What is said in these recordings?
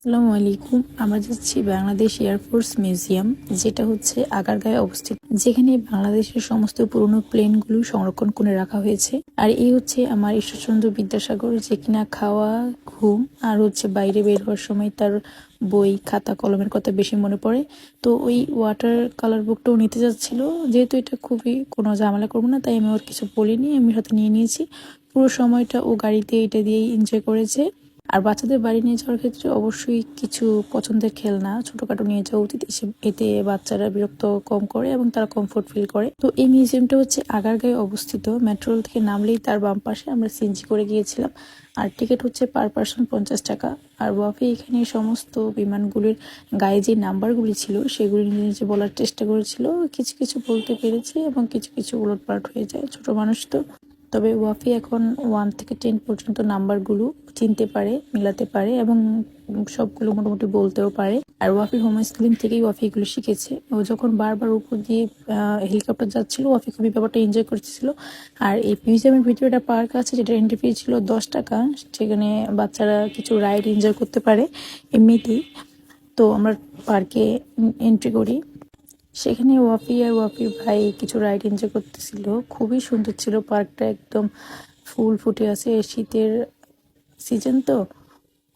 আসসালামু আলাইকুম। আমরা যাচ্ছি বাংলাদেশ এয়ারফোর্স মিউজিয়াম, যেটা হচ্ছে আগারগাঁয়ে অবস্থিত, যেখানে বাংলাদেশের সমস্ত পুরনো প্লেনগুলো সংরক্ষণ করে রাখা হয়েছে। আর এই হচ্ছে আমার ঈশ্বরচন্দ্র বিদ্যাসাগর, যে কিনা খাওয়া, ঘুম আর হচ্ছে বাইরে বের হওয়ার সময় তার বই, খাতা, কলমের কথা বেশি মনে পড়ে। তো ওই ওয়াটার কালার বুকটাও নিতে যাচ্ছিল, যেহেতু এটা খুবই কোনো ঝামেলা করবো না, তাই আমি ওর কিছু বলিনি, আমি সাথে নিয়ে নিয়েছি। পুরো সময়টা ও গাড়িতে এটা দিয়েই এনজয় করেছে। আর বাচ্চাদের বাড়ি নিয়ে যাওয়ার ক্ষেত্রে অবশ্যই কিছু পছন্দের খেলনা ছোটখাটো নিয়ে যাওয়া উচিত। এতে বাচ্চারা বিরক্ত কম করে এবং তারা কমফোর্ট ফিল করে। তো এই মিউজিয়ামটা হচ্ছে আগারগাঁয়ে অবস্থিত। মেট্রো রেল থেকে নামলেই তার বাম পাশে। আমরা সিএনজি করে গিয়েছিলাম। আর টিকিট হচ্ছে পার পার্সন 50 টাকা। আর ওয়াফি এখানে সমস্ত বিমানগুলির গায়ে যে নাম্বারগুলি ছিল সেগুলি নিজে বলার চেষ্টা করেছিল। কিছু কিছু বলতে পেরেছে এবং কিছু কিছু উলটপালট হয়ে যায়, ছোট মানুষ তো। তবে ওয়াফি এখন 1 থেকে 10 পর্যন্ত নাম্বারগুলো চিনতে পারে, মিলাতে পারে এবং সবগুলো মোটামুটি বলতেও পারে। আর ওয়াফির হোম স্কুলিং থেকেই ওয়াফি এগুলো শিখেছে। ও যখন বারবার উপর দিয়ে হেলিকপ্টার যাচ্ছিল, ওয়াফি খুবই ব্যাপারটা এনজয় করতেছিল। আর এই মিউজিয়ামের ভিতরে একটা পার্ক আছে, যেটা এন্ট্রি ফি ছিল 10 টাকা। সেখানে বাচ্চারা কিছু রাইড এনজয় করতে পারে এমনিতেই। তো আমরা পার্কে এন্ট্রি করি। সেখানে ওয়াফি আর ওয়াফির ভাই কিছু রাইড এনজয় করতেছিল। খুবই সুন্দর ছিল পার্কটা, একদম ফুল ফুটে আছে। শীতের সিজন তো,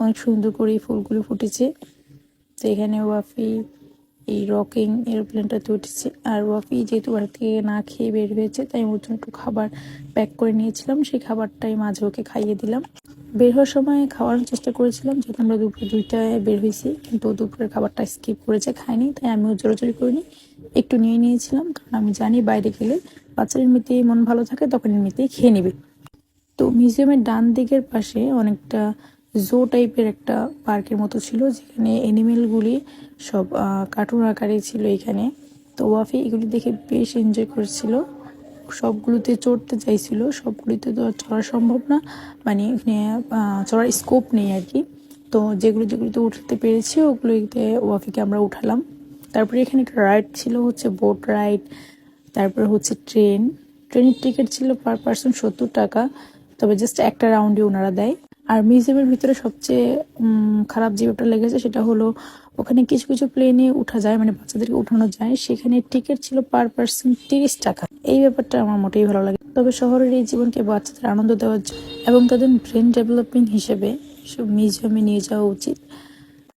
অনেক সুন্দর করে এই ফুলগুলো ফুটেছে। তো এখানে ওয়াফি এই রকিং এরোপ্লেনটাতে উঠেছে। আর ওয়াফি যেহেতু বাড়ি থেকে না খেয়ে বের হয়েছে, তাই ওর জন্য একটু খাবার প্যাক করে নিয়েছিলাম। সেই খাবারটাই মাঝে ওকে খাইয়ে দিলাম। বের হওয়ার সময় খাওয়ার চেষ্টা করেছিলাম, যেহেতু আমরা দুপুর 2টায় বের হয়েছি, কিন্তু দুপুরের খাবারটা স্কিপ করেছে, খায়নি। তাই আমিও জোরাজোরি করিনি, একটু নিয়ে নিয়েছিলাম, কারণ আমি জানি বাইরে গেলে বাচ্চার এমনিতেই মন ভালো থাকে, তখন এমনিতেই খেয়ে নেবে। তো মিউজিয়ামের ডান দিকের পাশে অনেকটা জো টাইপের একটা পার্কের মতো ছিল, যেখানে অ্যানিমেলগুলি সব কার্টুন আকারে ছিল এখানে। তো ওয়াফি এগুলি দেখে বেশ এনজয় করছিল, সবগুলোতে চড়তে চাইছিল। সবগুলিতে তো আর চড়া সম্ভব না, মানে এখানে চড়ার স্কোপ নেই আর কি। তো যেগুলিতে উঠতে পেরেছি ওগুলিতে ওয়াফিকে আমরা উঠালাম। তারপরে এখানে একটা রাইড ছিল, হচ্ছে বোট রাইড। তারপর হচ্ছে ট্রেনের টিকিট ছিল পার পার্সন 70 টাকা। তবে জাস্ট একটা রাউন্ডে ওনারা দেয়। আর মিউজিয়ামের ভিতরে সবচেয়ে খারাপ যে ব্যাপারটা লেগেছে সেটা হলো, ওখানে কিছু কিছু প্লেনে উঠা যায়, মানে বাচ্চাদেরকে উঠানো যায়, সেখানে টিকিট ছিল পার পার্সন 30 টাকা। এই ব্যাপারটা আমার মোটেই ভালো লাগে। তবে শহরের এই জীবনকে বাচ্চাদের আনন্দ দেওয়ার জন্য এবং তাদের ব্রেন ডেভেলপমেন্ট হিসেবে সব মিউজিয়ামে নিয়ে যাওয়া উচিত।